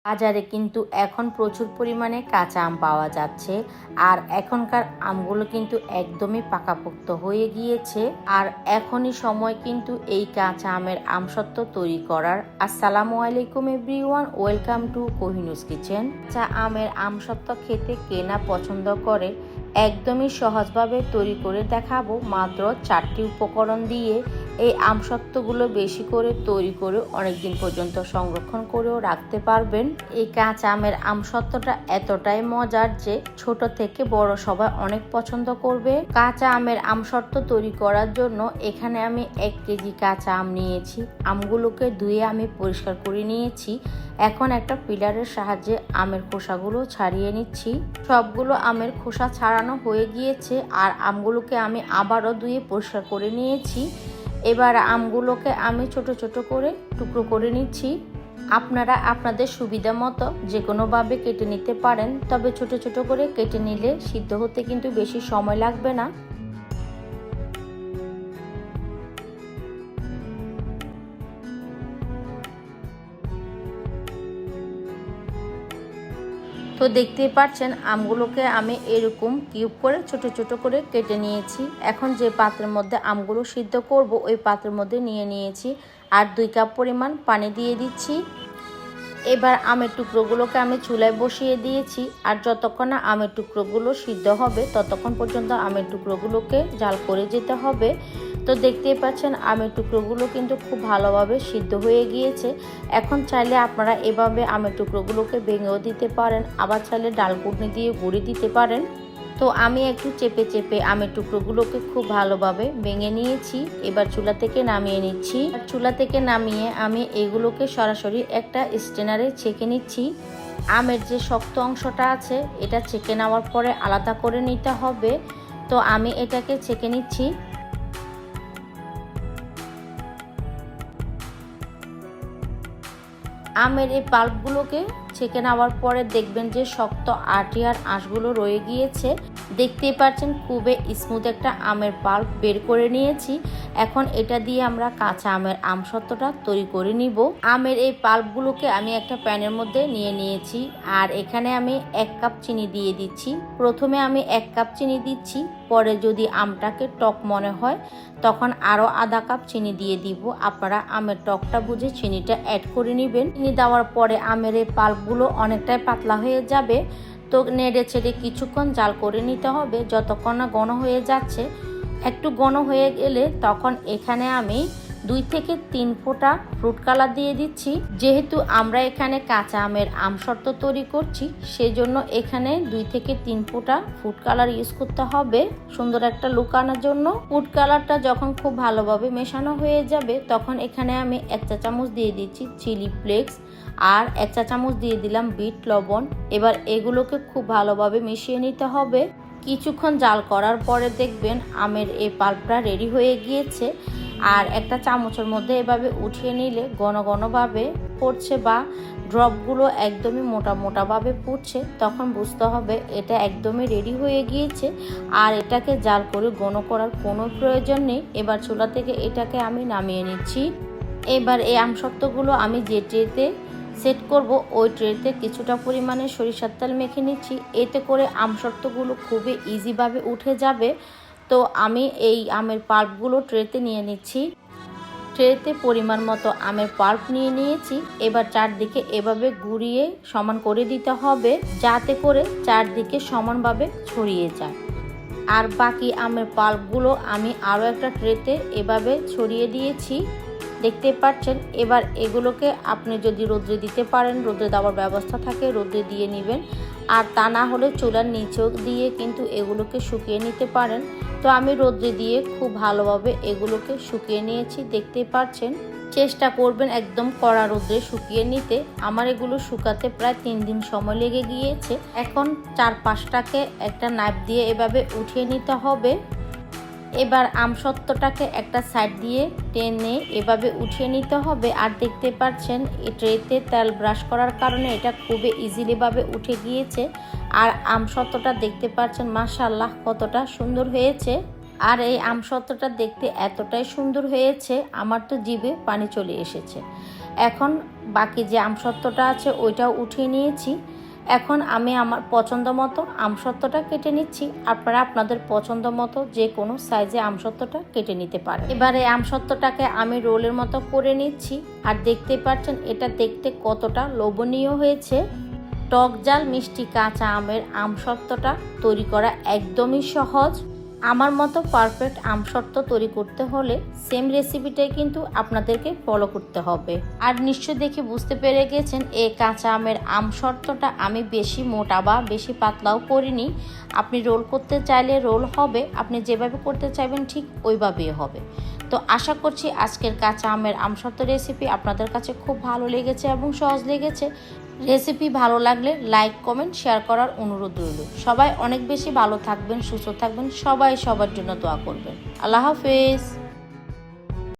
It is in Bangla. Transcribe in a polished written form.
বাজারে কিন্তু এখন প্রচুর পরিমাণে কাঁচা আম পাওয়া যাচ্ছে। আর এখনকার আমগুলো কিন্তু একদমই পাকাপোক্ত হয়ে গিয়েছে। আর এখনই সময় কিন্তু এই কাঁচা আমের আমসত্ত্ব তৈরি করার। আসসালামু আলাইকুম এভরিওয়ান, ওয়েলকাম টু কোহিনুস কিচেন। কাঁচা আমের আমসত্ত্ব খেতে কে না পছন্দ করে, একদমই সহজভাবে তৈরি করে দেখাবো মাত্র 4টি উপকরণ দিয়ে। এই আমসত্ত্বগুলো বেশি করে তৈরি করে অনেকদিন পর্যন্ত সংরক্ষণ করেও রাখতে পারবেন। এই কাঁচা আমের আমসত্ত্বটা এতটাই মজার যে ছোট থেকে বড় সবাই অনেক পছন্দ করবে। কাঁচা আমের আমসত্ত্ব তৈরি করার জন্য এখানে আমি 1 কেজি কাঁচা আম নিয়েছি। আমগুলোকে ধুয়ে আমি পরিষ্কার করে নিয়েছি। এখন একটা পিলারের সাহায্যে আমের খোসাগুলো ছাড়িয়ে নিচ্ছি। সবগুলো আমের খোসা ছাড়ানো হয়ে গিয়েছে। আর আমগুলোকে আমি আবারও ধুয়ে পরিষ্কার করে নিয়েছি। এবার আমগুলোকে আমি ছোট ছোট করে টুকরো করে নিচ্ছি। আপনারা আপনাদের সুবিধা মতো যে কোনোভাবে কেটে নিতে পারেন, তবে ছোট ছোট করে কেটে নিলে সিদ্ধ হতে কিন্তু বেশি সময় লাগবে না। তো দেখতেই পাচ্ছেন আমগুলোকে আমি এরকম কিউব করে ছোট ছোট করে কেটে নিয়েছি। এখন যে পাত্রের মধ্যে আমগুলো সিদ্ধ করব ওই পাত্রের মধ্যে নিয়ে নিয়েছি আর 2 কাপ পরিমাণ পানি দিয়ে দিচ্ছি। এবার আমের টুকরোগুলোকে আমি চুলায় বসিয়ে দিয়েছি। আর যতক্ষণ না আমের টুকরোগুলো সিদ্ধ হবে ততক্ষণ পর্যন্ত আমের টুকরোগুলোকে জাল করে যেতে হবে। তো দেখতেই পাচ্ছেন আমের টুকরোগুলো কিন্তু খুব ভালোভাবে সিদ্ধ হয়ে গিয়েছে। এখন চাইলে আপনারা এভাবে আমের টুকরোগুলোকে ভেঙেও দিতে পারেন, আবার চাইলে ডালকুটনি দিয়ে গুঁড়ি দিতে পারেন। তো আমি একটু চেপে চেপে আমের টুকরোগুলোকে খুব ভালোভাবে ভেঙে নিয়েছি। এবার চুলা থেকে নামিয়ে নিচ্ছি। চুলা থেকে নামিয়ে আমি এগুলোকে সরাসরি একটা স্ট্রেনারে ছেঁকে নিচ্ছি। আমের যে শক্ত অংশটা আছে এটা ছেঁকে নেওয়ার পরে আলাদা করে নিতে হবে। তো আমি এটাকে ছেঁকে নিচ্ছি। আমের এই পাল্পগুলোকে ছেঁকে নেওয়ার পরে দেখবেন যে শক্ত আটি আর আঁশগুলো রয়ে গিয়েছে। দেখতেই পাচ্ছেন খুবই স্মুথ একটা আমের পাল্প বের করে নিয়েছি। এখন এটা দিয়ে আমরা কাঁচা আমের আমসত্ত্বটা তৈরি করে নিব। আমের এই পাল্পগুলোকে আমি একটা প্যানের মধ্যে নিয়ে নিয়েছি। আর এখানে আমি 1 কাপ চিনি দিয়ে দিচ্ছি। প্রথমে আমি 1 কাপ চিনি দিচ্ছি, পরে যদি আমটাকে টক মনে হয় তখন আরও আধা কাপ চিনি দিয়ে দিব। আপনারা আমের টকটা বুঝে চিনিটা অ্যাড করে নেবেন। চিনি দেওয়ার পরে আমের এই পাল্পগুলো অনেকটাই পাতলা হয়ে যাবে। তো নেড়ে ছেড়ে কিছুক্ষণ জাল করে নিতে হবে যতক্ষণ না ঘন হয়ে যাচ্ছে। একটু ঘন হয়ে গেলে তখন এখানে আমি 2 থেকে 3 ফোঁটা ফ্রুট কালার দিয়ে দিচ্ছি। যেহেতু আমরা এখানে কাঁচা আমের আমসত্ত্ব তৈরি করছি সেজন্য এখানে 2 থেকে 3 ফোঁটা ফুড কালার ইউজ করতে হবে সুন্দর একটা লুক আনার জন্য। ফুড কালারটা যখন খুব ভালোভাবে মেশানো হয়ে যাবে তখন এখানে আমি 1 চা চামচ দিয়ে দিচ্ছি চিলি ফ্লেক্স আর 1 চা চামচ দিয়ে দিলাম বিট লবণ। এবার এগুলোকে খুব ভালোভাবে মিশিয়ে নিতে হবে। কিছুক্ষণ জাল করার পরে দেখবেন আমের এই পাল্পটা রেডি হয়ে গিয়েছে। আর একটা চামচের মধ্যে এভাবে উঠিয়ে নিলে ঘন ঘনভাবে পড়ছে বা ড্রপগুলো একদমই মোটা মোটাভাবে পড়ছে, তখন বুঝতে হবে এটা একদমই রেডি হয়ে গিয়েছে। আর এটাকে জাল করে ঘন করার কোনো প্রয়োজন নেই। এবার চুলা থেকে এটাকে আমি নামিয়ে নিচ্ছি। এবার এই আমসত্ত্বগুলো আমি যে ট্রেতে সেট করব ওই ট্রেতে কিছুটা পরিমাণে সরিষার তেল মেখে নিচ্ছি। এতে করে আমসত্ত্বগুলো খুবই ইজিভাবে উঠে যাবে। তো আমি এই আমের পাল্পগুলো ট্রেতে নিয়ে নিচ্ছি। ট্রেতে পরিমাণ মতো আমের পাল্প নিয়ে নিয়েছি। এবার চারদিকে এভাবে ঘুরিয়ে সমান করে দিতে হবে যাতে করে চারদিকে সমানভাবে ছড়িয়ে যায়। আর বাকি আমের পাল্পগুলো আমি আরও একটা ট্রেতে এভাবে ছড়িয়ে দিয়েছি, দেখতে পাচ্ছেন। এবার এগুলোকে আপনি যদি রোদ্রে দিতে পারেন, রোদ্রে দেওয়ার ব্যবস্থা থাকে রোদ্রে দিয়ে নেবেন। আর তা না হলে চুলার নিচেও দিয়ে কিন্তু এগুলোকে শুকিয়ে নিতে পারেন। তো আমি রোদ্রে দিয়ে খুব ভালোভাবে এগুলোকে শুকিয়ে নিয়েছি, দেখতেই পাচ্ছেন। চেষ্টা করবেন একদম কড়া রোদ্রে শুকিয়ে নিতে। আমার এগুলো শুকাতে প্রায় 3 দিন সময় লেগে গিয়েছে। এখন 4-5টাকে একটা নাইফ দিয়ে এভাবে উঠিয়ে নিতে হবে। এবার আমসত্ত্বটাকে একটা সাইড দিয়ে টেনে এভাবে উঠিয়ে নিতে হবে। আর দেখতে পাচ্ছেন এই ট্রেতে তেল ব্রাশ করার কারণে এটা খুবই ইজিলিভাবে উঠে গিয়েছে। আর আমসত্ত্বটা দেখতে পাচ্ছেন মাশাআল্লাহ কতটা সুন্দর হয়েছে। আর এই আমসত্ত্বটা দেখতে এতটাই সুন্দর হয়েছে, আমার তো জিভে পানি চলে এসেছে। এখন বাকি যে আমসত্ত্বটা আছে ওইটাও উঠিয়ে নিয়েছি। এখন আমি আমার পছন্দ মতো আমসত্ত্বটা কেটে নিচ্ছি। আপনারা আপনাদের পছন্দ মতো যে কোনো সাইজে আমসত্ত্বটা কেটে নিতে পারেন। এবারে আমসত্ত্বটাকে আমি রোলের মতো করে নিচ্ছি। আর দেখতেই পাচ্ছেন এটা দেখতে কতটা লোভনীয় হয়েছে। টক ঝাল মিষ্টি কাঁচা আমের আমসত্ত্বটা তৈরি করা একদমই সহজ। আমার মতো পারফেক্ট আমসত্ত্ব তৈরি করতে হলে সেম রেসিপিটাই কিন্তু আপনাদেরকে ফলো করতে হবে। আর নিশ্চয় দেখে বুঝতে পেরে গেছেন এই কাঁচা আমের আমসত্ত্বটা আমি বেশি মোটা বা বেশি পাতলাও করিনি। আপনি রোল করতে চাইলে রোল হবে, আপনি যেভাবে করতে চাইবেন ঠিক ওইভাবেই হবে। তো আশা করছি আজকের কাঁচা আমের আমসত্ত্ব রেসিপি আপনাদের কাছে খুব ভালো লেগেছে এবং সহজ লেগেছে। রেসিপি ভালো লাগলে লাইক কমেন্ট শেয়ার করার অনুরোধ রইল। সবাই অনেক বেশি ভালো থাকবেন, সুস্থ থাকবেন, সবাই সবার জন্য দোয়া করবেন। আল্লাহ হাফেজ।